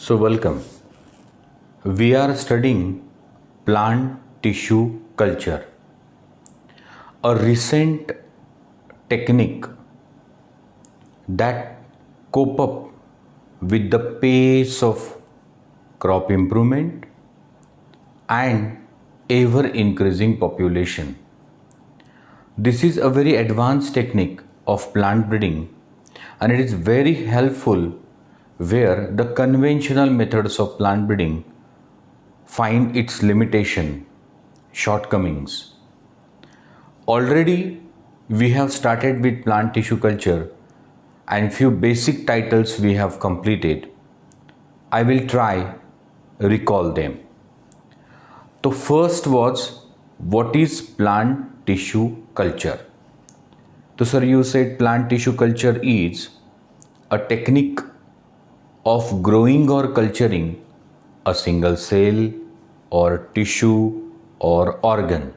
So, welcome. We are studying plant tissue culture, a recent technique that cope up with the pace of crop improvement and ever increasing population. This is a very advanced technique of plant breeding and it is very helpful where the conventional methods of plant breeding find its limitation, shortcomings. Already we have started with plant tissue culture and few basic titles we have completed. I will try recall them. The first was what is plant tissue culture? So sir, you said plant tissue culture is a technique of growing or culturing a single cell or tissue or organ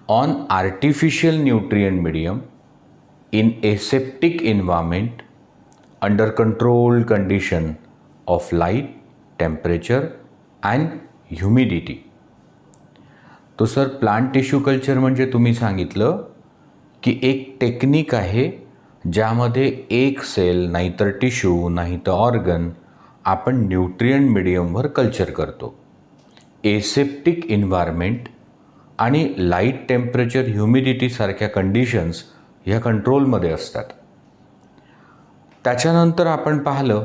on artificial nutrient medium in aseptic environment under controlled condition of light, temperature and humidity. तो sir plant tissue culture म्हणजे तुम्ही सांगितलं की एक technique आहे ज्यामध्ये एक cell नाहीतर टिश्यू नाहीतर ऑर्गन आपण न्यूट्रिएंट मीडियमवर कल्चर करतो. एसेप्टिक एन्व्हायरमेंट आणि लाईट टेम्परेचर ह्युमिडिटीसारख्या कंडिशन्स ह्या कंट्रोलमध्ये असतात. त्याच्यानंतर आपण पाहिलं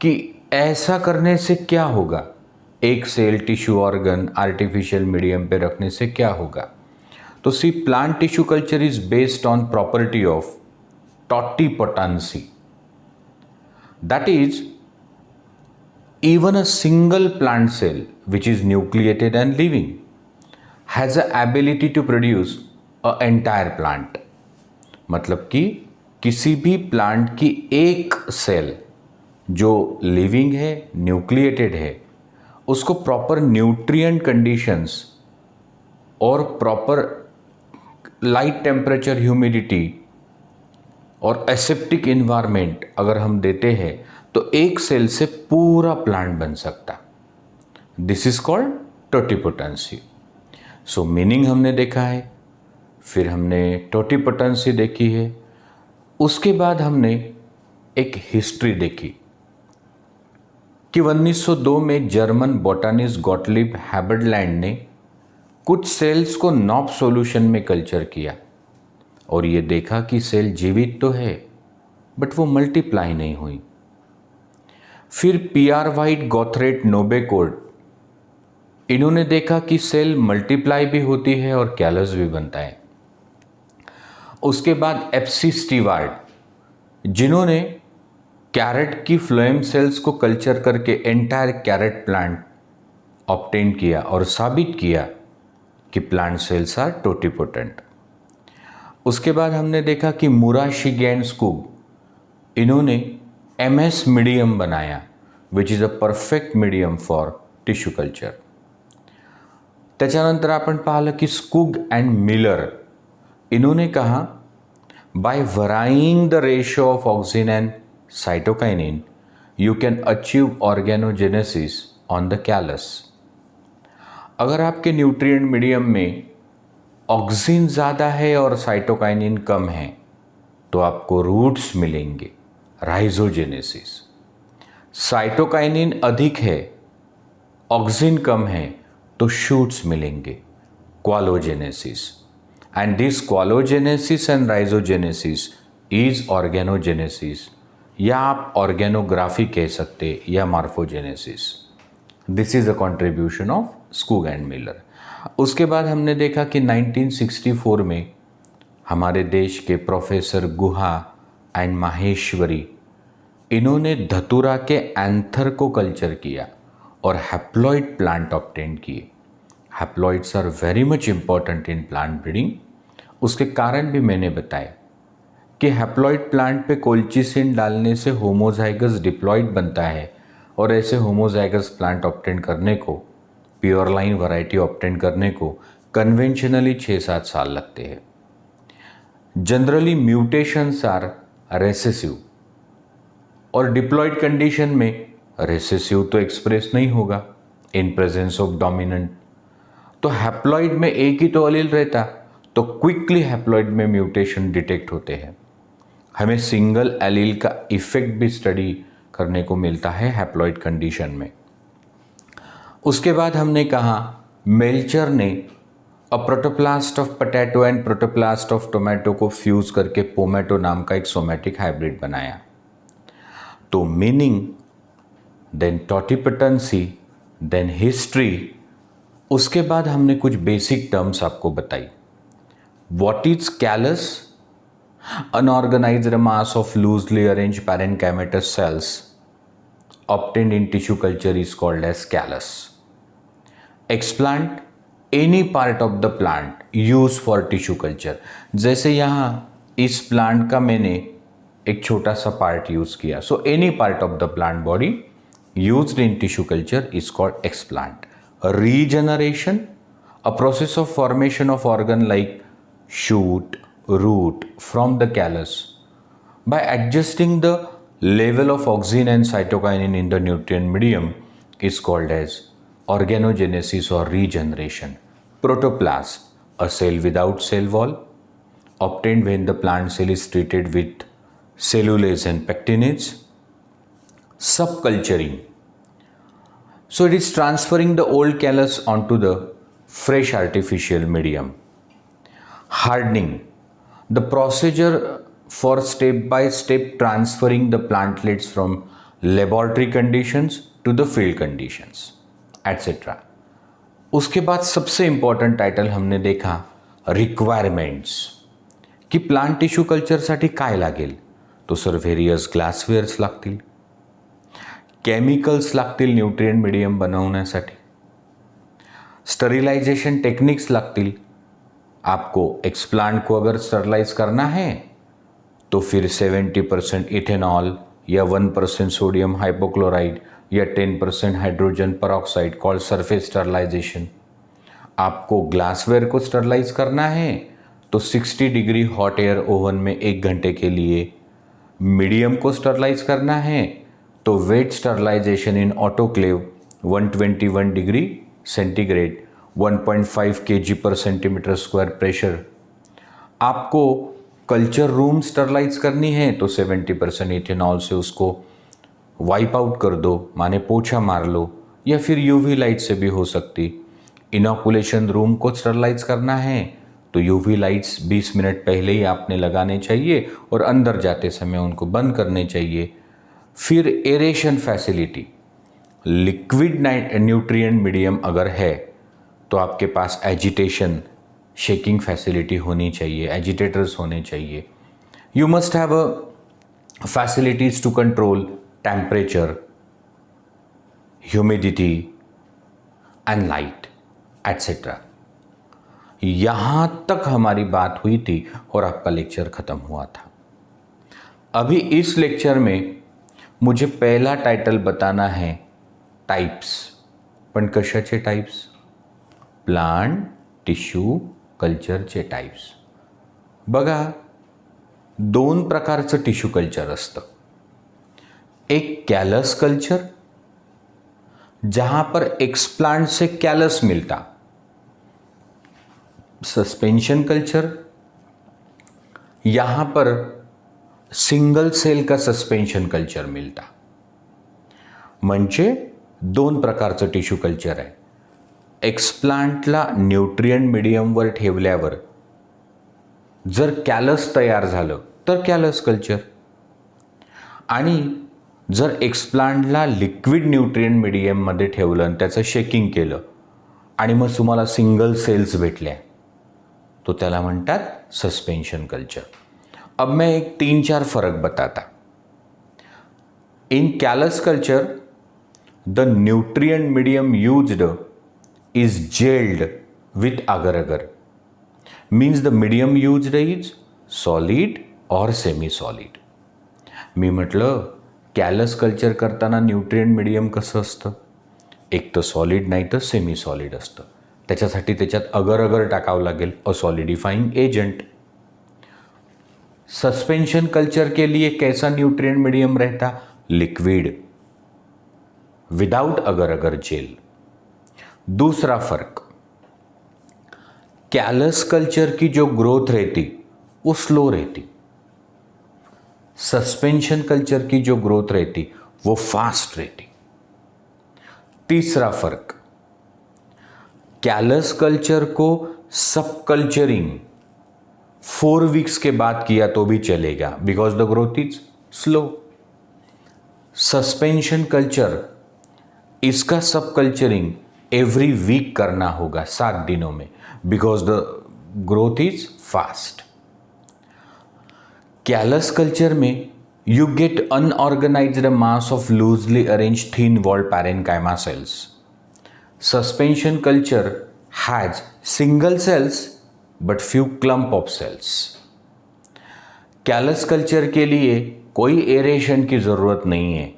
कि ऐसा करने से क्या होगा, एक cell tissue organ artificial medium पे रखने से क्या होगा. तो see plant tissue culture is based on property of totipotency. That is even a single plant cell which is nucleated and living has a ability to produce a entire plant. मतलब कि किसी भी प्लांट की एक cell जो living है, nucleated है, उसको प्रॉपर न्यूट्रिएंट कंडीशंस और प्रॉपर लाइट टेम्परेचर ह्यूमिडिटी और एसेप्टिक इन्वायरमेंट अगर हम देते हैं तो एक सेल से पूरा प्लांट बन सकता. This is called totipotency. So meaning हमने देखा है, फिर हमने टोटिपोटेंसी देखी है, उसके बाद हमने एक हिस्ट्री देखी कि 1902 में जर्मन बोटानिस्ट गॉटलिब हैबर्डलैंड ने कुछ सेल्स को नॉप सॉल्यूशन में कल्चर किया और ये देखा कि सेल जीवित तो है बट वो मल्टीप्लाई नहीं हुई. फिर पीआर वाइट, गॉथरेट, नोबेकोर्ड, इन्होंने देखा कि सेल मल्टीप्लाई भी होती है और कैलस भी बनता है. उसके बाद एफसी स्टीवार्ड, जिन्होंने कैरेट की फ्लोएम सेल्स को कल्चर करके एंटायर कैरेट प्लांट ऑब्टेन किया और साबित किया कि प्लांट सेल्स आर टोटिपोटेंट. उसके बाद हमने देखा कि मुराशिगे एंड स्कूग, इन्होंने एमएस मीडियम बनाया which is a perfect medium for tissue culture. त्याच्यानंतर आपण पाहिलं की स्कूग अँड मिलर, इन्होंने कहा by varying the ratio of auxin and cytokinin you can achieve organogenesis on the callus. अगर आपके न्यूट्रिएंट मीडियम में ऑक्सिन ज़्यादा है और साइटोकाइनिन कम है तो आपको रूट्स मिलेंगे, राइजोजेनेसिस. साइटोकाइनिन अधिक है, ऑक्सिन कम है तो शूट्स मिलेंगे, caulogenesis. And this caulogenesis and rhizogenesis is organogenesis, या आप ऑर्गेनोग्राफी कह सकते या morphogenesis. This is a contribution of Skoog and Miller. उसके बाद हमने देखा कि 1964 में हमारे देश के प्रोफेसर गुहा एंड माहेश्वरी, इन्होंने धतूरा के एंथर को कल्चर किया और हैप्लॉइड प्लांट ऑब्टेन किए. Haploids are very much important in plant breeding. उसके कारण भी मैंने बताया कि हैप्लॉइड प्लांट पे कोल्चिसिन डालने से होमोजाइगस डिप्लॉइड बनता है और ऐसे होमोजाइगस प्लांट ऑब्टेन करने को, प्योर लाइन वैरायटी ऑब्टेन करने को कन्वेंशनली 6-7 साल लगते हैं. जनरली म्यूटेशंस आर रेसेसिव और डिप्लॉइड कंडीशन में रिसेसिव तो एक्सप्रेस नहीं होगा इन प्रेजेंस ऑफ डोमिनेंट। तो हैप्लॉइड में एक ही तो एलील रहता, तो क्विकली हैप्लॉइड में म्यूटेशन डिटेक्ट होते हैं। हमें सिंगल एलील का इफेक्ट भी स्टडी करने को मिलता है हैप्लॉइड कंडीशन में। उसके बाद हमने कहा मेल्चर ने protoplast of potato and protoplast of tomato को फ्यूज करके पोमेटो नाम का एक सोमैटिक हाइब्रिड बनाया। तो meaning, then totipotency, then history, उसके बाद हमने कुछ बेसिक टर्म्स आपको बताई। What is callus? Unorganised mass of loosely arrange parenchymatous cells obtained in tissue culture is called as callus. Explant, any part of the plant used for tissue culture. जैसे यहाँ इस plant का मैंने एक छोटा सा पार्ट यूज किया, so any part of the plant body used in tissue culture is called explant. Regeneration, a process of formation of organ like shoot, root from the callus by adjusting the level of auxin and cytokinin in the nutrient medium is called as organogenesis or regeneration. Protoplasm, a cell without cell wall, obtained when the plant cell is treated with cellulase and pectinates. Subculturing, so it is transferring the old callus onto the fresh artificial medium. Hardening, the procedure for step-by-step transferring the plantlets from laboratory conditions to the field conditions, etc. उसके बाद सबसे important title हमने देखा requirements, की plant tissue कल्चरसाठी काय लागेल. तो sir various ग्लासवेअर्स लागतील, केमिकल्स लागतील न्यूट्रिएंट मीडियम बनवण्यासाठी, स्टरिलाइजेशन टेक्निक्स लागतील. आपको एक्सप्लांट को अगर स्टरलाइज करना है तो फिर 70% इथेनॉल या 1% सोडियम हाइपोक्लोराइड या 10% hydrogen peroxide called surface sterilisation. आपको ग्लासवेयर को स्टरलाइज करना है तो 60 डिग्री हॉट एयर ओवन में 1 घंटे के लिए. मीडियम को स्टरलाइज करना है तो वेट स्टरलाइजेशन इन ऑटोक्लेव 121 डिग्री सेंटीग्रेड 1.5 kg पर सेंटीमीटर स्क्वायर प्रेशर. आपको कल्चर रूम स्टरलाइज करनी है तो 70% इथेनॉल से उसको वाइप आउट कर दो, माने पोछा मार लो, या फिर यूवी लाइट से भी हो सकती. इनॉकुलेशन रूम को स्टरलाइज करना है तो यूवी लाइट्स 20 मिनट पहले ही आपने लगाने चाहिए और अंदर जाते समय उनको बंद करने चाहिए. फिर aeration facility, liquid nutrient medium अगर है तो आपके पास एजिटेशन शेकिंग फैसिलिटी होनी चाहिए, एजिटेटर्स होने चाहिए. You must have a facilities to control temperature, humidity and light etcetera. यहाँ तक हमारी बात हुई थी और आपका लेक्चर ख़त्म हुआ था. अभी इस लेक्चर में मुझे पहला टाइटल बताना है टाइप्स. पण कशाचे टाइप्स? प्लांट टिश्यू कल्चरचे टाइप्स. बघा, 2 प्रकारचं टिश्यू कल्चर असतं. एक कॅलस कल्चर जहां पर एक्सप्लांट से कॅलस मिलता. सस्पेंशन कल्चर, यहां पर सिंगल सेल का सस्पेंशन कल्चर मिलता. म्हणजे 2 प्रकारचं टिश्यू कल्चर आहे. एक्सप्लांटला न्यूट्रिएंट मीडियमवर ठेवल्यावर जर कॅलस तयार झालं तर कॅलस कल्चर, आणि जर एक्सप्लांटला लिक्विड न्यूट्रिएंट मीडियममध्ये ठेवलं आणि त्याचं शेकिंग केलं आणि मग तुम्हाला सिंगल सेल्स भेटल्या तो त्याला म्हणतात सस्पेंशन कल्चर. अब मैं एक 3-4 फर्क बताता. In callus culture the nutrient medium used is gelled with agar-agar, means the medium used is solid or semi-solid. मी म्हटलं कॅलस कल्चर करताना न्यूट्रिएंट मीडियम कसं असतं? एक तर सॉलिड नाही तर सेमी सॉलिड असतं. त्याच्यासाठी त्याच्यात अगर-अगर टाकावं लागेल, अ सॉलिडिफाइंग एजेंट. सस्पेंशन कल्चर के लिए कैसा न्यूट्रिएंट मीडियम रहता? लिक्विड. विदाउट अगर अगर जेल। दूसरा फर्क, कैलस कल्चर की जो ग्रोथ रहती वो स्लो रहती, सस्पेंशन कल्चर की जो ग्रोथ रहती वो फास्ट रहती। तीसरा फर्क, कैलस कल्चर को सब कल्चरिंग 4 वीक्स के बाद किया तो भी चलेगा, because the growth is slow. Suspension culture, इसका सब कल्चरिंग एवरी वीक करना होगा 7 दिनों में, because the growth is fast. Callus culture में you get unorganized mass of loosely arranged thin walled parenchyma cells. Suspension culture has single cells but few clump of cells. Callus culture के लिए कोई aeration की ज़रूरत नहीं है,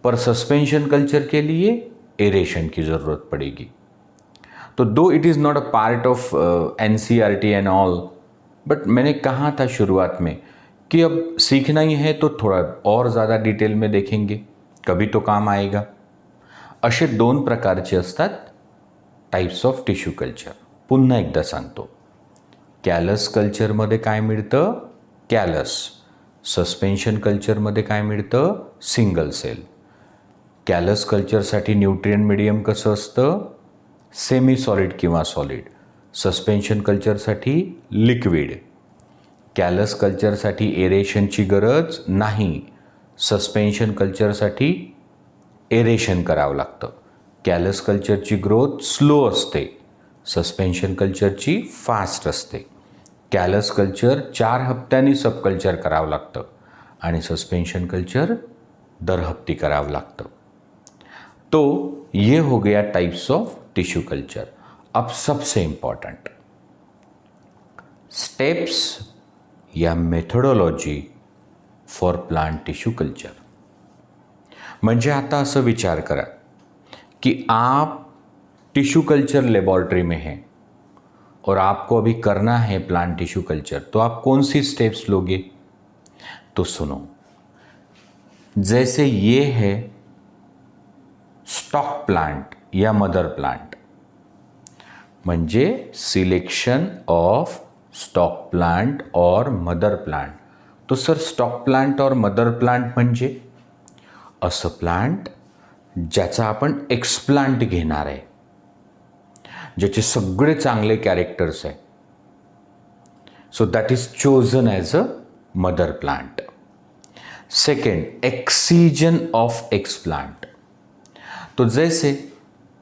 पर suspension culture के लिए एरेशन की ज़रूरत पड़ेगी। तो दो it is not a part of NCERT and all, but मैंने कहा था शुरुआत में कि अब सीखना ही है तो थोड़ा और ज़्यादा डिटेल में देखेंगे, कभी तो काम आएगा। असे 2 प्रकारचे असतात टाइप्स ऑफ टिश्यू कल्चर। पुन्हा एकदा सांगतो, कॅलस कल्चरमध्ये काय मिळतं? कॅलस. सस्पेन्शन कल्चरमध्ये काय मिळतं? Single cell. कॅलस कल्चरसाठी न्यूट्रिएंट मीडियम कसं असतं? सेमी सॉलिड किंवा सॉलिड. सस्पेन्शन कल्चरसाठी लिक्विड. कॅलस कल्चरसाठी एरेशनची गरज नाही, सस्पेन्शन कल्चरसाठी एरेशन करावं लागतं. कॅलस कल्चरची ग्रोथ स्लो असते, सस्पेन्शन कल्चरची फास्ट असते. कॅलस कल्चर 4 हप्त्यांनी सब कल्चर करावं लागतं आणि सस्पेन्शन कल्चर दर हफ्ती करावं लागतं. तो ये हो गया टाइप्स ऑफ टिश्यू कल्चर. अब सबसे इम्पॉर्टेंट स्टेप्स या methodology for plant tissue culture. म्हणजे आता असं विचार करा कि आप टिश्यू कल्चर लेबॉर्ट्री में हैं और आपको अभी करना है प्लांट टिश्यू कल्चर, तो आप कौन सी स्टेप्स लोगे? तो सुनो, जैसे ये है स्टॉक प्लांट या मदर प्लांट, म्हणजे सिलेक्शन ऑफ स्टॉक प्लांट और मदर प्लांट. तो सर स्टॉक प्लांट और मदर प्लांट म्हणजे असं प्लांट ज्याचा आपण एक्सप्लांट घेणार आहे, ज्याचे सगळे चांगले कॅरेक्टर्स आहे. So that is chosen as a mother plant. Second, excision of explant. तो जैसे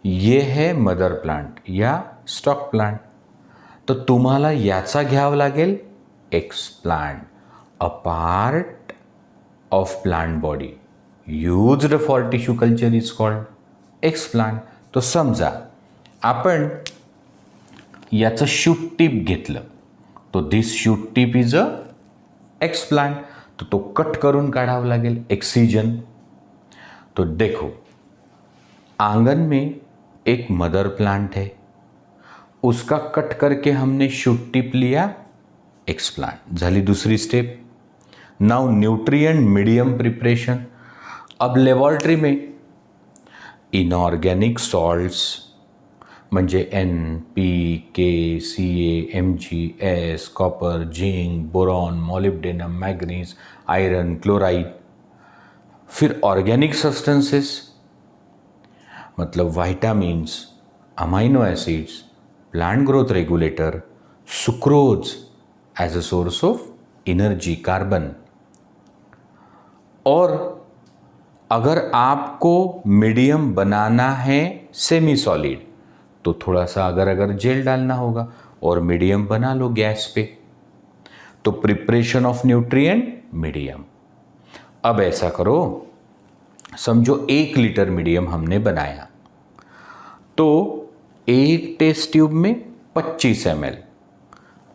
ये है मदर प्लांट या स्टॉक प्लांट, तो तुम्हाला याचा घ्यावं लागेल explant, a part of plant body used for tissue culture is called explant. तो समजा आपण याचं शूट टिप घेतलं, तो this shoot tip is a explant, तो कट करून काढावं लागेल एक्सीजन. तो देखो, आंगन में एक मदर प्लांट है, उसका कट करके हमने शूट टिप लिया, एक्सप्लांट झाली दूसरी step. Now nutrient medium preparation. अब लेबॉर्ट्री में इनऑर्गेनिक सॉल्ट्स म्हणजे NPK, Ca, Mg, S, copper, zinc, boron, molybdenum, manganese, iron, chloride. फिर ऑर्गेनिक सब्सटेंसेस मतलब vitamins, amino acids, plant growth regulator, sucrose as a source of energy, carbon. और अगर आपको medium बनाना है semi solid, तो थोड़ा सा अगर अगर जेल डालना होगा और मीडियम बना लो गैस पे. तो प्रिपरेशन ऑफ न्यूट्रिएंट मीडियम. अब ऐसा करो, समझो 1 लीटर मीडियम हमने बनाया, तो एक टेस्ट ट्यूब में 25 ml,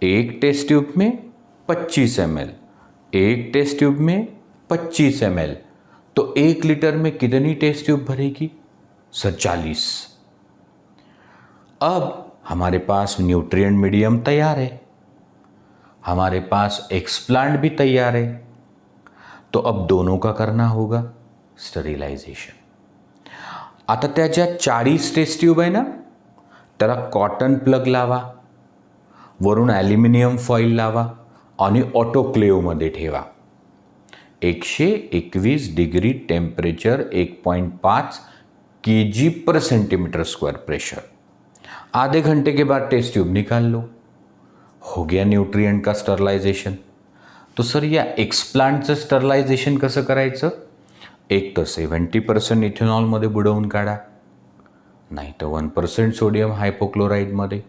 एक टेस्ट ट्यूब में 25 ml, एक टेस्ट ट्यूब में 25 ml, तो 1 लीटर में कितनी टेस्ट ट्यूब भरेगी? 40. अब हमारे पास न्यूट्रिएंट मीडियम तैयार है, हमारे पास एक्सप्लांट भी तैयार है, तो अब दोनों का करना होगा स्टरिलाइजेशन. आता त्याच्या 40 टेस्ट ट्यूब आहे ना, त्याला कॉटन प्लग लावा, वरून ॲल्युमिनियम फॉईल लावा आणि ऑटोक्लेवमध्ये ठेवा. 121 डिग्री टेम्परेचर, 1.5 kg/cm² प्रेशर. आधे घंटे के बाद टेस्ट ट्यूब निकाल लो. हो गया न्यूट्रिएंट का स्टरलायझेशन. तो सर या एक्सप्लांटचं स्टरलायझेशन कसं करायचं? एक तर 70% इथेनॉलमध्ये बुडवून काढा, नाही तर 1% सोडियम हायपोक्लोराईडमध्ये,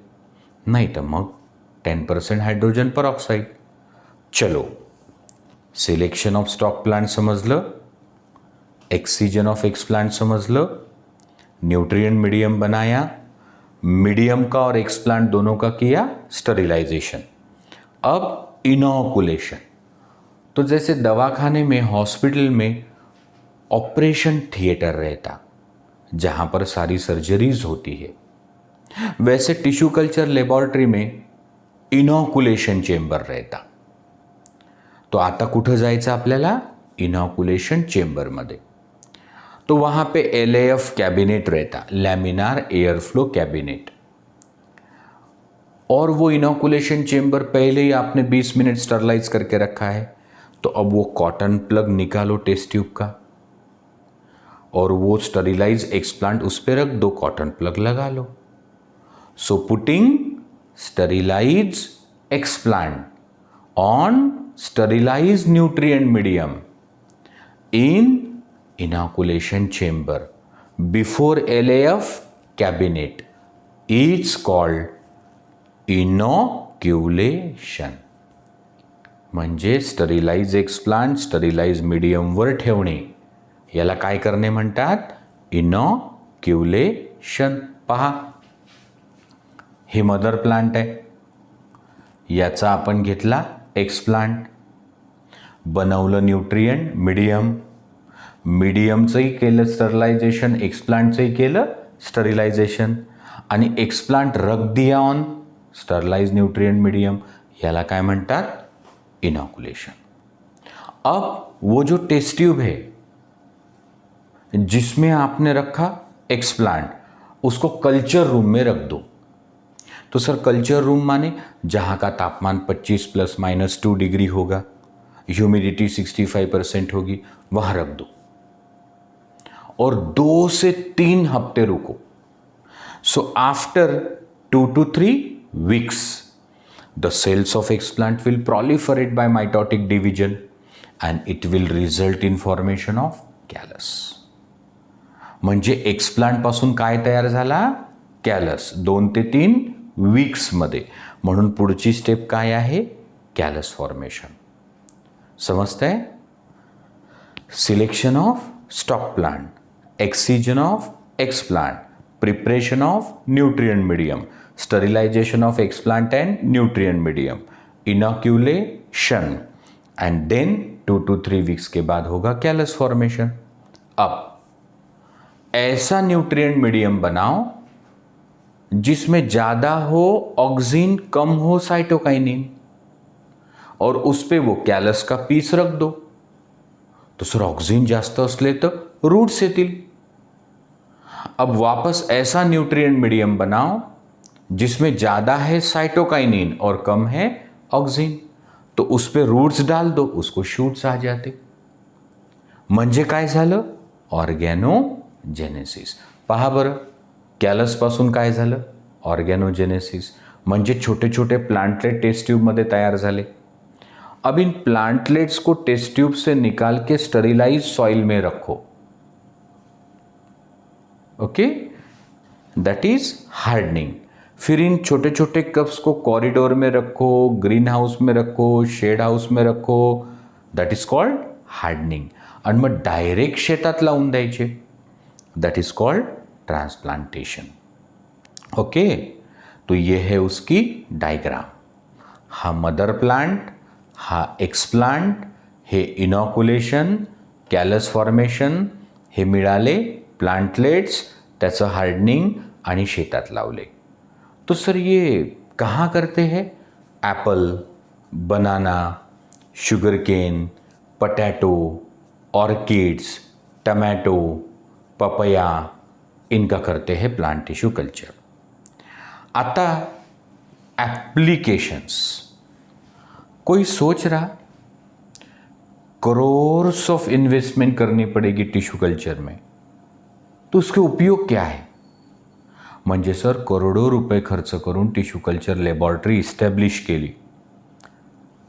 नाही तर मग 10% हायड्रोजन परऑक्साईड. चलो, सिलेक्शन ऑफ स्टॉक प्लांट समजलं, एक्सीजन ऑफ एक्सप्लांट समझलं, न्यूट्रिएंट मीडियम बनाया, मीडियम का और एक्सप्लांट दोनों का किया स्टरिलाइजेशन. अब इनोकुलेशन. तो जैसे दवाखाने में, हॉस्पिटल में ऑपरेशन थिएटर रहता जहाँ पर सारी सर्जरीज होती है, वैसे टिश्यू कल्चर लेबॉरेटरी में इनोकुलेशन चेंबर रहता. तो आता कुठं जायचं आपल्याला? इनोकुलेशन चेंबरमध्ये. तो वहाँ पे LAF कैबिनेट रहता, लैमिनार एयर फ्लो कैबिनेट. और वो इनोकुलेशन चेंबर पहले ही आपने 20 मिनट स्टरलाइज करके रखा है. तो अब वो कॉटन प्लग निकालो टेस्ट ट्यूब का, और वो स्टरिलाइज एक्सप्लांट उस पर रख दो, कॉटन प्लग लगा लो. So putting sterilize explant on sterilize nutrient medium in inoculation chamber before LAF cabinet is called inoculation. म्हणजे स्टरिलाइज एक्सप्लांट स्टरिलाइज मीडियमवर ठेवणे, याला काय करणे म्हणतात? इनोक्युलेशन. पहा, हे मदर प्लांट आहे, याचा आपण घेतला एक्सप्लांट, बनवलं न्यूट्रिएंट मीडियम, मीडियमचंही केलं स्टरलायझेशन, एक्सप्लांटचंही केलं स्टरिलायझेशन, आणि एक्सप्लांट रख दिया ऑन स्टरलाइज न्यूट्रिएंट मीडियम, याला काय म्हणतात? इनोकुलेशन. अब वो जो टेस्ट ट्यूब है जिसमें आपने रखा एक्सप्लांट, उसको कल्चर रूम में रख दो. तो सर कल्चर रूम माने जहाँ का तापमान 25 ± 2 डिग्री होगा, ह्यूमिडिटी 65% होगी, वहाँ रख दो और 2 से 3 हफ्ते रुको. So after 2 to 3 weeks the cells of explant will proliferate by mitotic division and it will result in formation of callus. म्हणजे एक्सप्लांट पासून काय तयार झाला? कॅलस. 2 ते 3 वीक्समध्ये. म्हणून पुढची स्टेप काय आहे? Callus formation. समजतंय? Selection of stock plant, excision of explant, preparation of nutrient medium, sterilization of explant and nutrient medium, inoculation, and then 2 to 3 weeks के बाद होगा कैलस फॉर्मेशन. अब ऐसा न्यूट्रिएंट मीडियम बनाओ जिसमें ज़्यादा हो ऑक्सीन, कम हो साइटोकाइनिन, और उस पर वो कॅलस का पीस रख दो. तो सर ऑक्सीन जास्त असले तर रूट्स येतील. अब वापस ऐसा न्यूट्रिएंट मीडियम बनाओ जिसमें ज़्यादा है साइटोकाइनिन और कम है ऑक्सीन, तो उस पर रूट्स डाल दो, उसको शूट्स आ जाते. म्हणजे काय झालं? ऑर्गॅनोजेनेसिस. पहा बरं, कॅलसपासून काय झालं? ऑर्गॅनोजेनेसिस. म्हणजे छोटे छोटे प्लांटलेट टेस्ट ट्यूबमध्ये तयार झाले. अब इन प्लांटलेट्स को टेस्ट ट्यूब से निकाल के स्टरिलाइज सॉइल में रखो. Okay, that is hardening. फिर इन छोटे छोटे कप्स को कॉरिडोर में रखो, ग्रीन हाउस में रखो, शेड हाउस में रखो, दैट इज कॉल्ड हार्डनिंग. आणि मग डायरेक्ट शेतात लावून द्यायचे, that is called transplantation. Okay, तो ये है उसकी डायग्राम. हा मदर प्लांट, हा एक्सप्लांट, हे इनोकुलेशन, कॅलस फॉर्मेशन, हे मिळाले प्लांटलेट्स, त्याचं हार्डनिंग आणि शेतात लावले. तो सर ये कहाँ करते हैं? Apple, banana, sugarcane, potato, orchids, tomato, papaya, इनका करते हैं प्लांट टिश्यू कल्चर। आता एप्लीकेशंस। कोई सोच रहा करोर्स ऑफ इन्वेस्टमेंट करनी पड़ेगी टिश्यू कल्चर में, तो उसके उपयोग क्या आहे? म्हणजे सर करोडो रुपये खर्च करून टिश्यू कल्चर लॅबॉरेटरी इस्टॅब्लिश केली,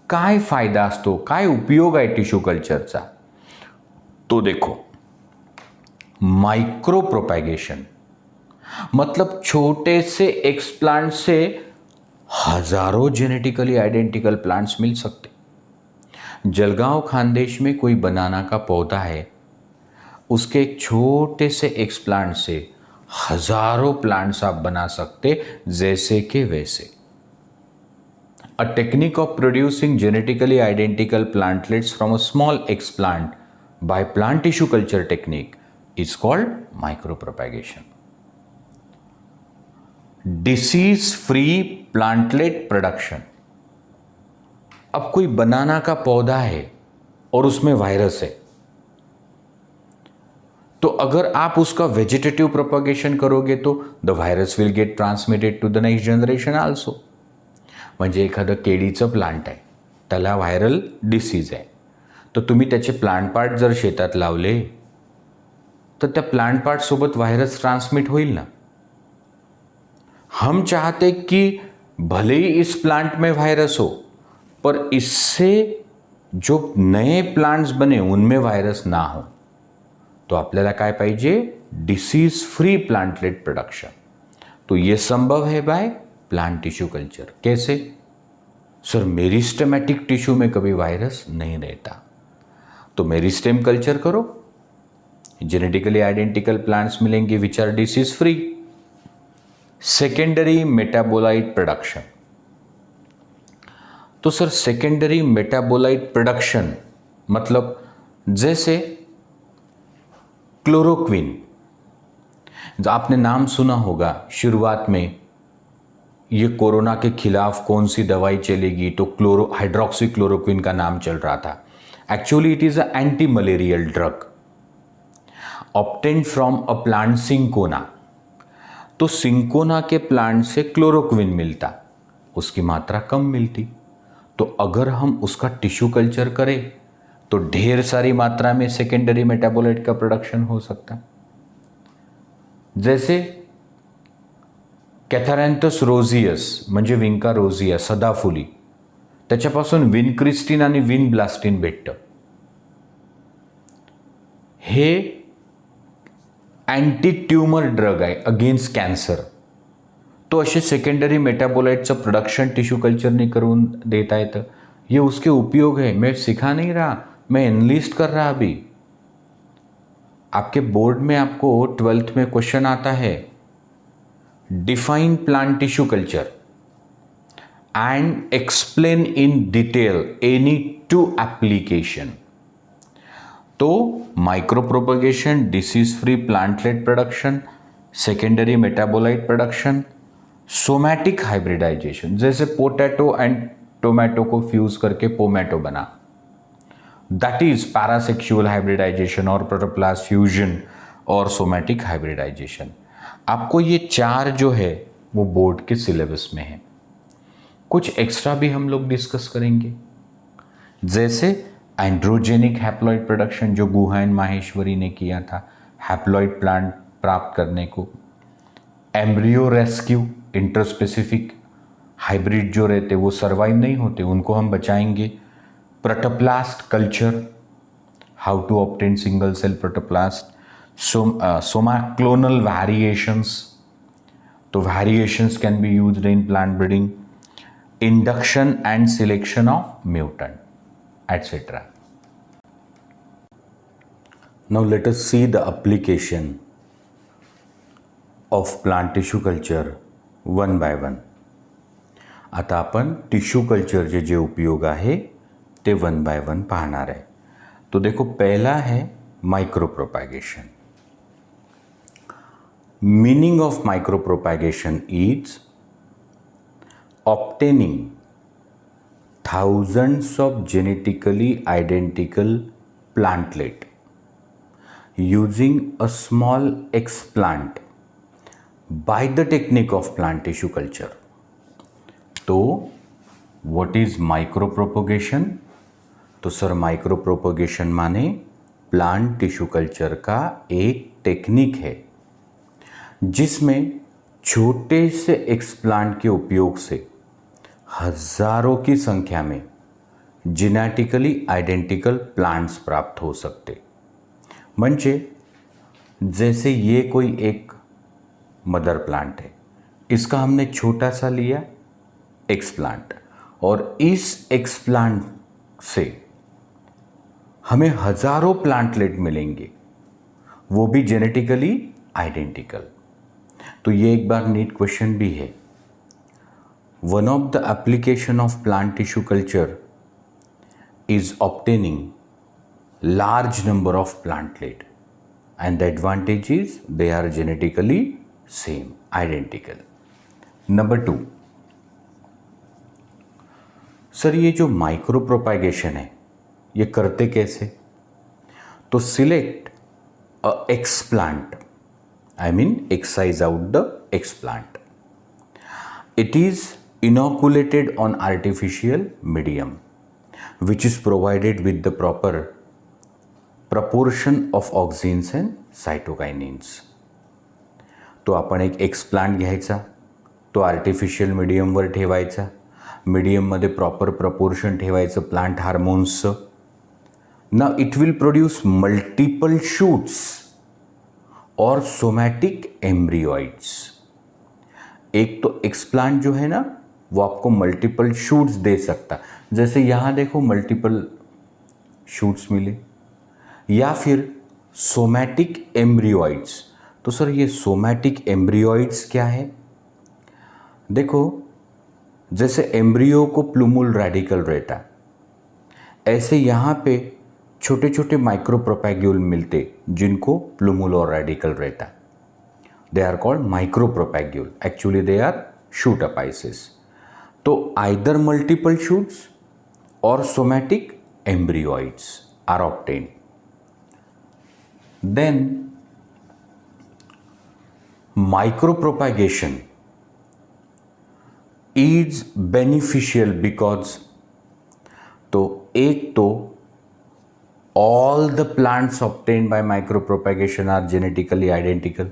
काय फायदा असतो, काय उपयोग आहे टिश्यू कल्चरचा? तो देखो, माइक्रो प्रोपैगेशन, मतलब छोटे से एक्सप्लांट से हजारों जेनेटिकली आइडेंटिकल प्लांट्स मिल सकते। जलगांव खानदेश में कोई बनाना का पौधा है, उसके एक छोटे से एक्सप्लांट से हजारों प्लांट्स आप बना सकते, जैसे के वैसे। अ technique of producing genetically identical plantlets from a small explant bye plant tissue culture technique is called micro propagation. Disease free plantlet production. अब कोई बनाना का पौधा है और उसमें वायरस है, तो अगर आप उसका वेजिटेटिव प्रोपगेशन करोगे तो the virus will get transmitted to the next generation also. म्हणजे एखादं केळीचं प्लांट आहे, त्याला व्हायरल डिसीज आहे, तर तुम्ही त्याचे प्लांट पार्ट जर शेतात लावले तर त्या प्लांट पार्ट सोबत व्हायरस ट्रांसमिट होईल ना। हम चाहते कि भले ही इस प्लांट में वायरस हो, पर इससे जो नए प्लांट्स बने उनमें वायरस ना हो। तो आपल्याला काय पाहिजे? Disease free plantlet production. तो ये संभव है बाय प्लांट टिश्यू कल्चर। कैसे? सर मेरिस्टेमेटिक टिश्यू में कभी वायरस नहीं रहता, तो मेरिस्टेम कल्चर करो, जेनेटिकली आइडेंटिकल प्लांट्स मिलेंगे which are disease free. Secondary metabolite production. तो सर सेकेंडरी मेटाबोलाइट प्रोडक्शन मतलब जैसे क्लोरोक्विन, जो आपने नाम सुना होगा, शुरुआत में ये कोरोना के खिलाफ कौन सी दवाई चलेगी तो हाइड्रोक्सी क्लोरोक्विन का नाम चल रहा था। Actually it is a anti malarial drug obtained from a plant cinchona. तो सिंकोना के प्लांट से क्लोरोक्विन मिलता, उसकी मात्रा कम मिलती, तो अगर हम उसका टिश्यू कल्चर करें तो ढेर सारी मात्रा में सेकेंडरी मेटाबोलाइट का प्रोडक्शन हो सकता। जैसे कैथारॅन्थस रोजियस म्हणजे विंका रोजिया सदाफुली, त्याच्यापासून विनक्रिस्टिन आणि विनब्लास्टिन भेटतं। हे अँटी ट्यूमर ड्रग आहे अगेन्स्ट कॅन्सर। तो असे सेकेंडरी मेटाबोलाइटचं प्रोडक्शन टिश्यू कल्चरने करून देता येतं। ये उसके उपयोग है। मैं सिखा नहीं रहा, मैं एनलिस्ट कर रहा। अभी आपके बोर्ड में आपको 12th में क्वेश्चन आता है, define plant tissue culture and explain in detail any 2 application. तो micro propagation, disease free plantlet production, secondary metabolite production, somatic hybridization, जैसे पोटैटो एंड टोमेटो को फ्यूज करके पोमैटो बना, दैट इज पैरासेक्सुअल हाइब्रिडाइजेशन और protoplast fusion और somatic hybridization. आपको ये 4 जो है वो बोर्ड के सिलेबस में है। कुछ एक्स्ट्रा भी हम लोग डिस्कस करेंगे, जैसे एंड्रोजेनिक हैप्लॉइड प्रोडक्शन जो गुहा एंड माहेश्वरी ने किया था हैप्लॉइड प्लांट प्राप्त करने को, एम्ब्रियो रेस्क्यू, इंटरस्पेसिफिक हाइब्रिड जो रहते वो सर्वाइव नहीं होते, उनको हम बचाएंगे। Protoplast culture, how to obtain single cell protoplast, somaclonal variations, तो variations can be used in plant breeding, induction and selection of mutant, etc. Now let us see the application of plant tissue culture one by one. आता आपण tissue कल्चरचे जे उपयोग आहे ते 1 by 1 पाहणार आहे। तो देखो, पहला है micro propagation. Meaning of micro propagation is obtaining thousands of genetically identical plantlet using a small explant by the technique of plant tissue culture. तो what is माइक्रो प्रोपोगेशन? तो सर माइक्रो प्रोपोगेशन माने plant tissue culture का एक technique है जिसमें छोटे से explant के उपयोग से हजारों की संख्या में जेनेटिकली आइडेंटिकल प्लांट्स प्राप्त हो सकते. म्हणजे जैसे ये कोई एक मदर प्लांट है, इसका हमने छोटा सा लिया एक्सप्लांट, और इस एक्सप्लांट से हमें हजारों प्लांटलेट मिलेंगे, वो भी जेनेटिकली आइडेंटिकल. तो ये एक बार नीट क्वेश्चन भी है. One of the application of plant tissue culture is obtaining large number of plantlet, and the advantage is they are genetically same, identical. Number 2, sir ये जो माइक्रो प्रोपैगेशन है ये करते कैसे? तो select a explant, I mean excise out the explant. It is inoculated on artificial medium which is provided with the proper proportion of auxins and cytokinins. तो आपण एक एक्सप्लांट घ्यायचा, तो आर्टिफिशियल मीडियमवर ठेवायचा, मीडियममध्ये प्रॉपर प्रपोर्शन ठेवायचं प्लांट हार्मोन्सचं. ना it will produce multiple shoots और somatic embryoids. एक तो एक्सप्लांट जो है ना वो आपको मल्टीपल शूट्स दे सकता, जैसे यहाँ देखो मल्टीपल शूट्स मिले, या फिर सोमैटिक एम्ब्रियोइड्स. तो सर ये सोमैटिक एम्ब्रियोइड्स क्या है? देखो जैसे एम्ब्रियो को प्लूमुल रेडिकल रहता, ऐसे यहाँ पे छोटे छोटे माइक्रो प्रोपैग्यूल मिलते जिनको प्लूमुल और रेडिकल रहता. They are called micro propagule, actually they are shoot apices. तो आइदर मल्टीपल शूट्स और somatic embryoids are obtained. Then micropropagation is beneficial because तो एक तो all the plants obtained by micropropagation are genetically identical.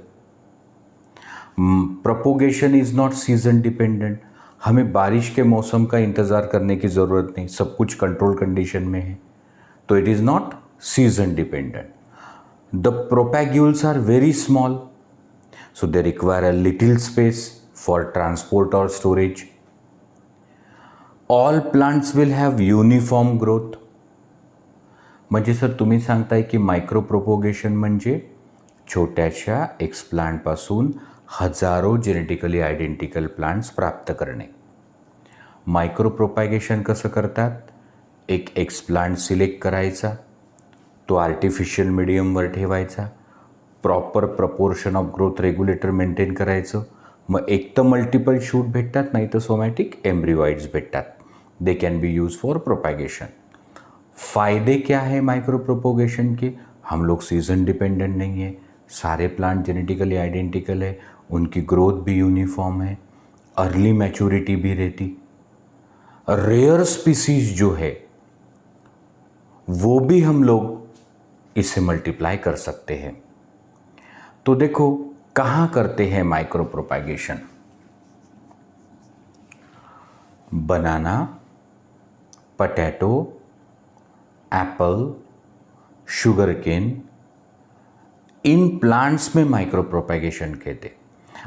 Propagation is not season dependent. हमें बारिश के मौसम का इंतज़ार करने की ज़रूरत नहीं, सब कुछ कंट्रोल कंडीशन में है. तो it is not season dependent. The propagules are very small, so they require a little space for transport or storage. All plants will have uniform growth. म्हणजे सर तुम्ही सांगताय की मायक्रो प्रोपोगेशन म्हणजे छोट्याशा एक्सप्लांटपासून हजारो जेनेटिकली आयडेंटिकल प्लांट्स प्राप्त करणे. Micro propagation कसं करतात? एक एक्सप्लांट सिलेक्ट करायचा, तो आर्टिफिशियल मीडियमवर ठेवायचा, proper proportion of growth regulator maintain करायचं, मग एक तर मल्टिपल शूट भेटतात, नाही तर सोमॅटिक एम्ब्रियोइड्स भेटतात. They can be use for propagation. फ़ायदे क्या है माइक्रो प्रोपोगेशन के? हम लोग सीज़न डिपेंडेंट नहीं है, सारे प्लांट जेनेटिकली आइडेंटिकल है, उनकी ग्रोथ भी यूनिफॉर्म है, अर्ली मैच्योरिटी भी रहती. रेयर स्पीसीज जो है वो भी हम लोग इसे मल्टीप्लाई कर सकते हैं. तो देखो कहाँ करते हैं micro propagation? Banana, potato, apple, sugar cane, इन प्लांट्स में मायक्रो प्रोपॅगेशन कहते.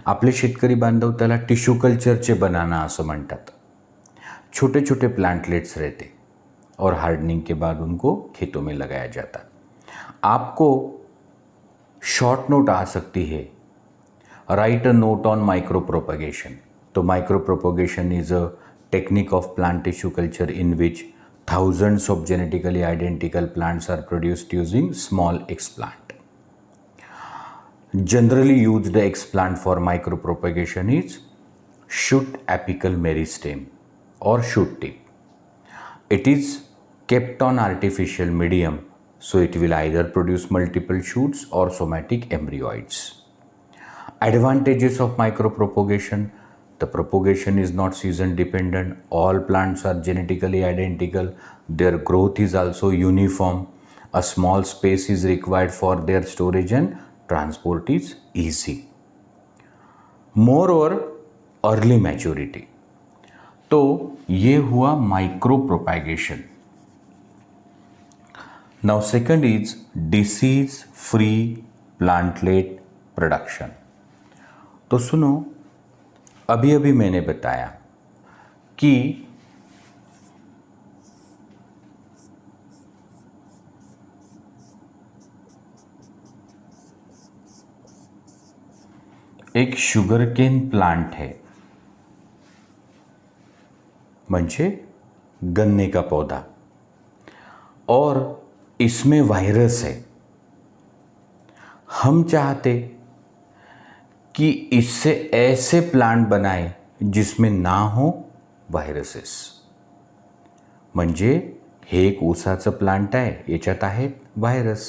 आपले शेतकरी बांधव त्याला टिश्यू कल्चरचे बनाना असं म्हणतात. छोटे छोटे प्लांटलेट्स रहते और हार्डनिंग के बाद उनको खेतों में लगाया जाता. आपको शॉर्ट नोट आ सकती है, write a note on micro propagation. तो micro propagation is a technique of plant tissue culture in which thousands of genetically identical plants are produced using small explant. Generally used explant for micropropagation is shoot apical meristem or shoot tip. It is kept on artificial medium, so it will either produce multiple shoots or somatic embryoids. Advantages of micropropagation: the propagation is not season dependent, all plants are genetically identical, their growth is also uniform, a small space is required for their storage and transport is easy. Moreover, early maturity. तो ये हुआ micro propagation. Now second is disease free plantlet production. तो सुनो, अभी अभी मैंने बताया कि एक शुगरकेन प्लांट है, म्हणजे गन्ने का पौधा, और इसमें वायरस है. हम चाहते कि इससे ऐसे प्लांट बनाए जिसमें ना हो व्हायरसेस. म्हणजे हे एक ऊसाचं प्लांट आहे, याच्यात आहेत व्हायरस.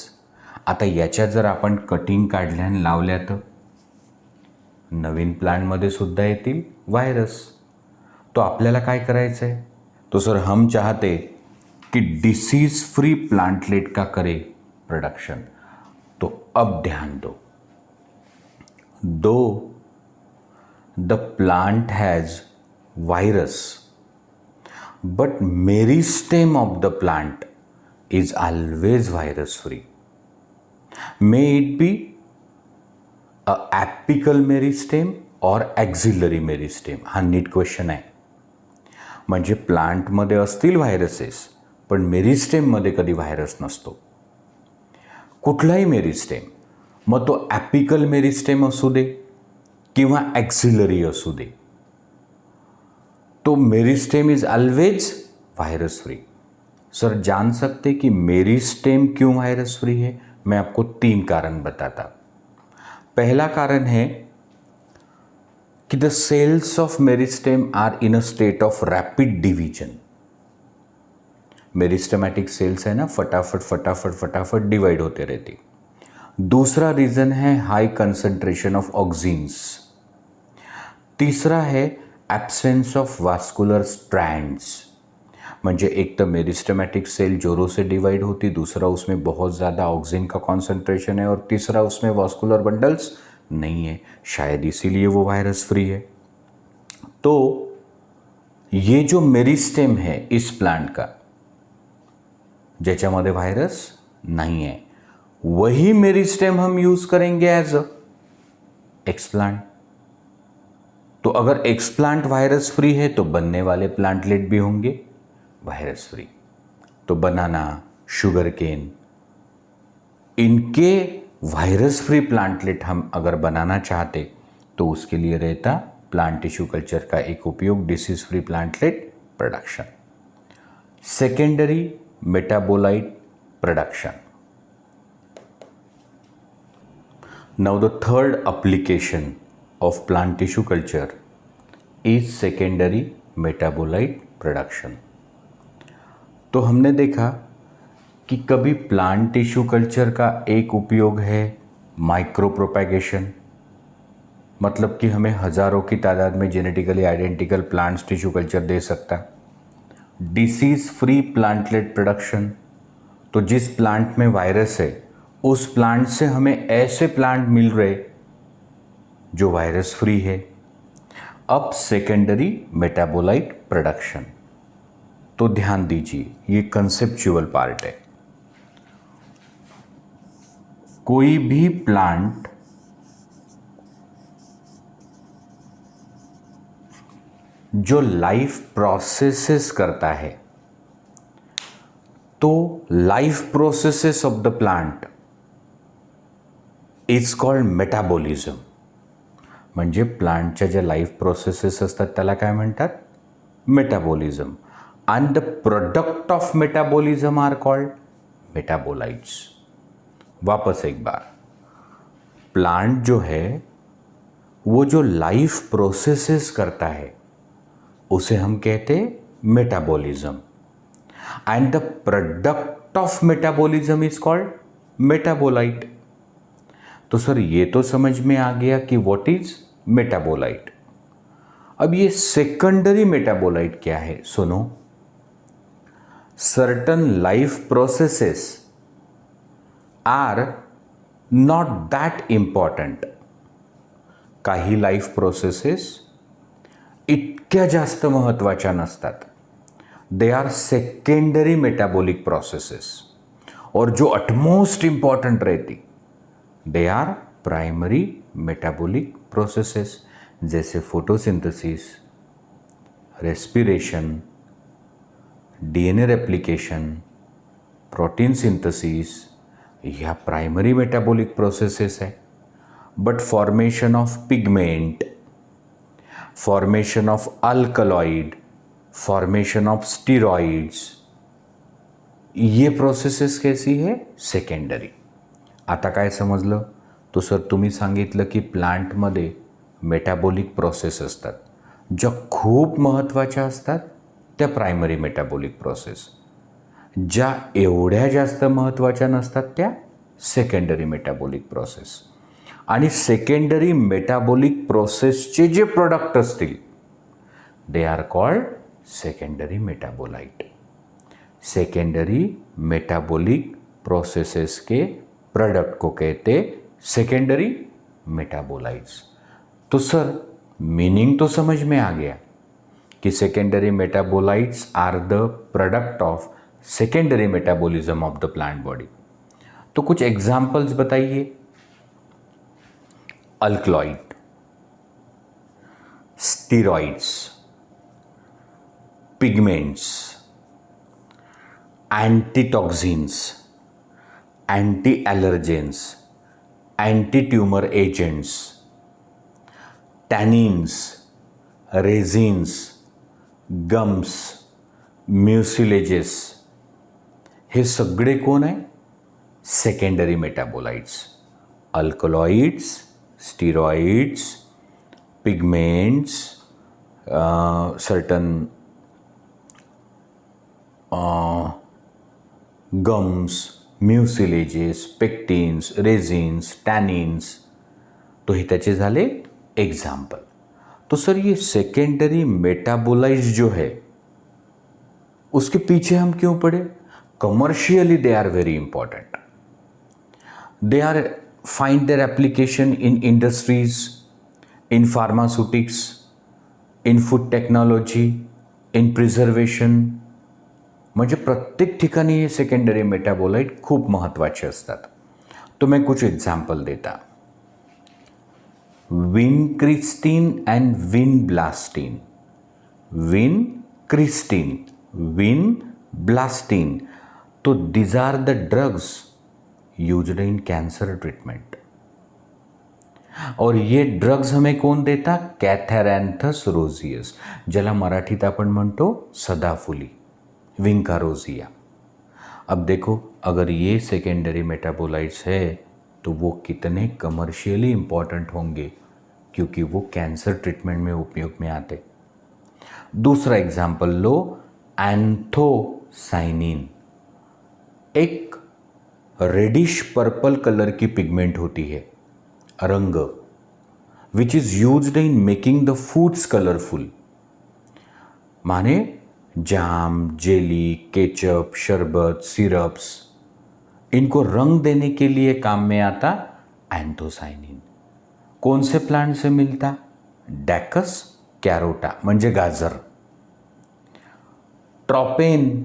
आता याच्यात जर आपण कटिंग काढल्या आणि लावल्या तर नवीन प्लांटमध्ये सुद्धा येतील व्हायरस. तो आपल्याला काय करायचं है? तो सर हम चाहते कि डिसीज फ्री प्लांटलेट का करे प्रोडक्शन. तो अब ध्यान दो, the plant has virus but meristem of the plant is always virus free. May it be apical meristem और एक्झिलरी मेरिस्टेम. हा नीट क्वेश्चन आहे. म्हणजे प्लांटमध्ये असतील व्हायरसेस पण मेरिस्टेममध्ये कधी व्हायरस नसतो. कुठलाही मेरिस्टेम, मग तो ॲपिकल मेरिस्टेम असू दे किंवा ॲक्झिलरी असू दे, तो meristem is always virus free. Sir जान सकते कि मेरिस्टेम क्यों वायरस फ्री है? मैं आपको 3 कारण बताता. पहला कारण है कि the cells of meristem are in a state of rapid division. Meristematic cells है ना, फटाफट फटाफट फटाफट डिवाइड होते रहती. दूसरा रीज़न है हाई कंसंट्रेशन ऑफ ऑक्सीन्स. तीसरा है एब्सेंस ऑफ वास्कुलर स्ट्रैंड्स. म्हणजे एक तो मेरिस्टेमेटिक सेल जोरों से डिवाइड होती, दूसरा उसमें बहुत ज़्यादा ऑक्सीजन का कॉन्सेंट्रेशन है, और तीसरा उसमें वास्कुलर बंडल्स नहीं है. शायद इसीलिए वो वायरस फ्री है. तो ये जो मेरिस्टेम है इस प्लांट का, ज्याच्यामध्ये व्हायरस नहीं है, वही मेरिस्टेम हम यूज करेंगे एज अ एक्सप्लांट. तो अगर एक्सप्लांट वायरस फ्री है तो बनने वाले प्लांटलेट भी होंगे वायरस फ्री. तो बनाना, शुगर केन, इनके वायरस फ्री प्लांटलेट हम अगर बनाना चाहते तो उसके लिए रहता प्लांट टिश्यू कल्चर का एक उपयोग, disease free plantlet production. Secondary metabolite production. Now the third application of plant tissue culture is secondary metabolite production. तो हमने देखा कि कभी प्लांट टिश्यू कल्चर का एक उपयोग है माइक्रो प्रोपैगेशन, मतलब कि हमें हज़ारों की तादाद में genetically identical plants tissue culture दे सकता. डिसीज फ्री प्लांटलेट प्रोडक्शन, तो जिस प्लांट में वायरस है उस प्लांट से हमें ऐसे प्लांट मिल रहे जो वायरस फ्री है. अब सेकेंडरी मेटाबोलाइट प्रोडक्शन. तो ध्यान दीजिए, ये कंसेप्चुअल पार्ट है. कोई भी प्लांट जो लाइफ प्रोसेसेस करता है, तो life processes of the plant is called metabolism. म्हणजे प्लांटच्या ज्या लाईफ प्रोसेसेस असतात त्याला काय म्हणतात? Metabolism. And the product of metabolism are called metabolites. वापस एक बार, प्लांट जो है वो जो लाइफ प्रोसेसेस करता है उसे हम कहते हैं metabolism. And the product of metabolism is called metabolite. तो सर ये तो समझ में आ गया कि व्हाट इज मेटाबोलाइट। अब ये सेकेंडरी मेटाबोलाइट क्या है, सुनो। Certain life processes are not that important. काही लाईफ प्रोसेसेस इतक्या जास्त महत्त्वाच्या नसतात, they are secondary metabolic processes. और जो अटमोस्ट इम्पॉर्टंट रहती they are primary metabolic processes, जैसे photosynthesis, respiration, DNA replication, protein synthesis, ह्या प्राइमरी मेटाबॉलिक प्रोसेसेस है। But formation of pigment, formation of alkaloid, formation of steroids, ये processes कैसी है, secondary. आता काय समजलं, तो सर तुम्ही सांगितलं की प्लांटमध्ये मेटाबॉलिक प्रोसेस असतात, ज्या खूप महत्त्वाच्या असतात त्या प्रायमरी मेटाबॉलिक प्रोसेस, ज्या एवढ्या जास्त महत्त्वाच्या नसतात त्या सेकंडरी मेटाबॉलिक प्रोसेस। आणि सेकंडरी मेटाबॉलिक प्रोसेसचे जे प्रोडक्ट असतील they are called secondary metabolite. Secondary metabolic processes के प्रोडक्ट को कहते सेकेंडरी मेटाबोलाइट्स। तो सर मीनिंग तो समझ में आ गया कि secondary metabolites are the product of secondary metabolism of the plant body. तो कुछ एग्जाम्पल्स बताइए। Alkaloid, steroids, pigments, antitoxins, anti allergens, anti tumour agents, tannins, resins, gums, mucilages, हे सगळे कोण आहे, secondary metabolites. Alkaloids, steroids, pigments, certain gums, mucilages, pectins, resins, tannins, तो हे त्याचे झाले एग्जाम्पल। तो सर ये सेकेंडरी मेटाबोलाइट्स जो है उसके पीछे हम क्यों पड़े? Commercially they are very important, they are find their application in industries, in pharmaceutics, in food technology, in preservation, म्हणजे प्रत्येक ठिकाणी हे सेकंडरी मेटाबोलाइट खूप महत्त्वाचे असतात। तो मैं कुछ एग्जाम्पल देता। विनक्रिस्टीन अँड विनब्लास्टीन, विनक्रिस्टीन, विनब्लास्टीन, तो these are the drugs used in cancer treatment. और ये ड्रग्स हमें कौन देता? कॅथॅरॅन्थस रोझियस, ज्याला मराठीत आपण म्हणतो सदाफुली, विंकारोजिया। अब देखो अगर ये सेकेंडरी मेटाबोलाइट्स है तो वो कितने कमर्शियली इम्पॉर्टेंट होंगे, क्योंकि वो कैंसर ट्रीटमेंट में उपयोग में आते। दूसरा एग्जाम्पल लो, एंथोसाइनिन, एक रेडिश पर्पल कलर की पिगमेंट होती है, रंग, which is used in making the foods colourful. माने जाम, जेली, केचप, शरबत, सिरप्स, इनको रंग देने के लिए काम में आता एंथोसाइनिन। कौन से प्लांट से मिलता? डॅकस कॅरोटा, म्हणजे गाजर। Tropane,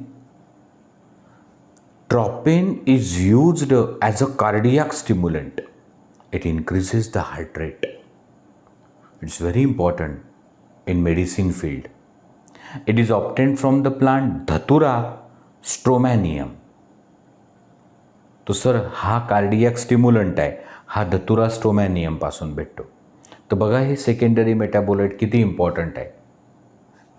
tropane is used as a cardiac stimulant. It increases the heart rate. It's very important in medicine field. It is obtained from the plant Dhatura stromanium. तो सर हा कार्डियक स्टिम्युलंट आहे, हा धतुरा स्ट्रोमॅनियम पासून भेटतो। तर बघा हे सेकंडरी मेटाबोलाइट किती इम्पॉर्टंट आहे।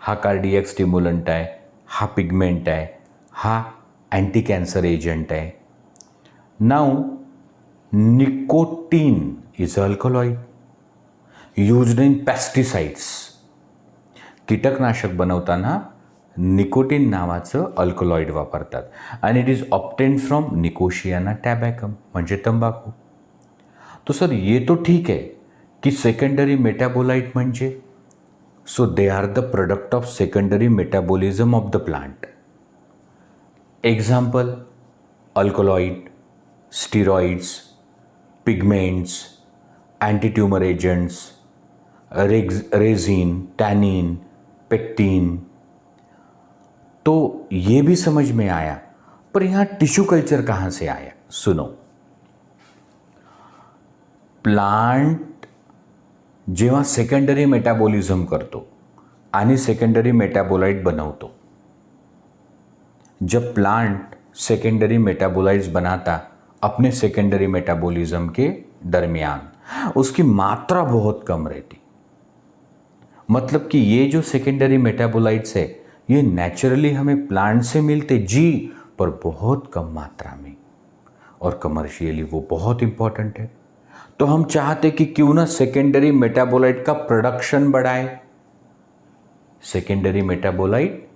हा कार्डियक स्टिम्युलंट आहे, हा पिगमेंट आहे, हा एंटी कैंसर एजेंट है। Now nicotine is alkaloid used in pesticides. कीटकनाशक बनवताना निकोटीन नावाचं अल्कलॉइड वापरतात आणि इट इज ऑब्टेन्ड फ्रॉम निकोशियाना टॅबॅकम, म्हणजे तंबाखू। तो सर ये तो ठीक आहे की सेकंडरी मेटाबोलाइट म्हणजे so they are the product of secondary metabolism of the plant. Example alkaloid, steroids, pigments, antitumour agents, resin, tannin, pectin. तो ये भी समझ में आया, पर यहाँ टिश्यू कल्चर कहाँ से आया? सुनो, प्लांट जेव्हा सेकंडरी मेटाबॉलिझम करतो आणि सेकंडरी मेटाबोलाइट बनवतो, जब प्लांट सेकेंडरी मेटाबोलाइट्स बनाता अपने सेकेंडरी मेटाबॉलिज्म के दरमियान, उसकी मात्रा बहुत कम रहती. मतलब कि ये जो सेकेंडरी मेटाबोलाइट्स है ये नेचुरली हमें प्लांट से मिलते जी, पर बहुत कम मात्रा में, और कमर्शियली वो बहुत इंपॉर्टेंट है. तो हम चाहते कि क्यों ना सेकेंडरी मेटाबोलाइट का प्रोडक्शन बढ़ाए. सेकेंडरी मेटाबोलाइट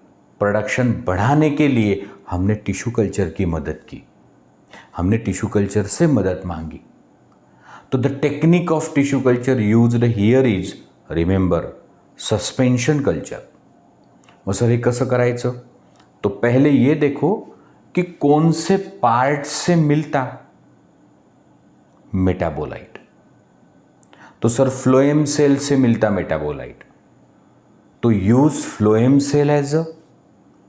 प्रोडक्शन बढ़ाने के लिए हमने टिश्यू कल्चर की मदद की, हमने टिश्यू कल्चर से मदद मांगी. तो the technique of tissue culture used here is, remember, suspension culture. मग सर हे कसं करायचं? तो पहले ये देखो कि कौन से पार्ट से मिलता मेटाबोलाइट. तो सर फ्लोएम सेल से मिलता मेटाबोलाइट, तो use phloem cell as a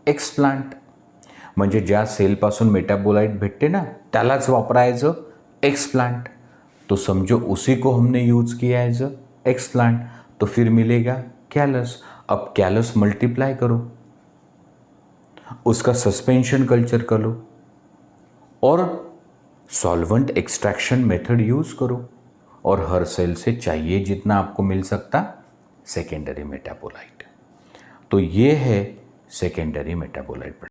explant. म्हणजे ज्या सेलपासून मेटाबोलाइट भेटते ना त्यालाच वापरायचं एक्सप्लांट. तो समझो उसी को हमने यूज किया एज अ एक्सप्लांट, तो फिर मिलेगा कैलस. अब कैलस मल्टीप्लाई करो, उसका सस्पेंशन कल्चर करो और सॉल्वेंट एक्सट्रैक्शन मेथड यूज करो, और हर सेल से चाहिए जितना आपको मिल सकता सेकेंडरी मेटाबोलाइट. तो ये है सेकेंडरी मेटाबोलाइट.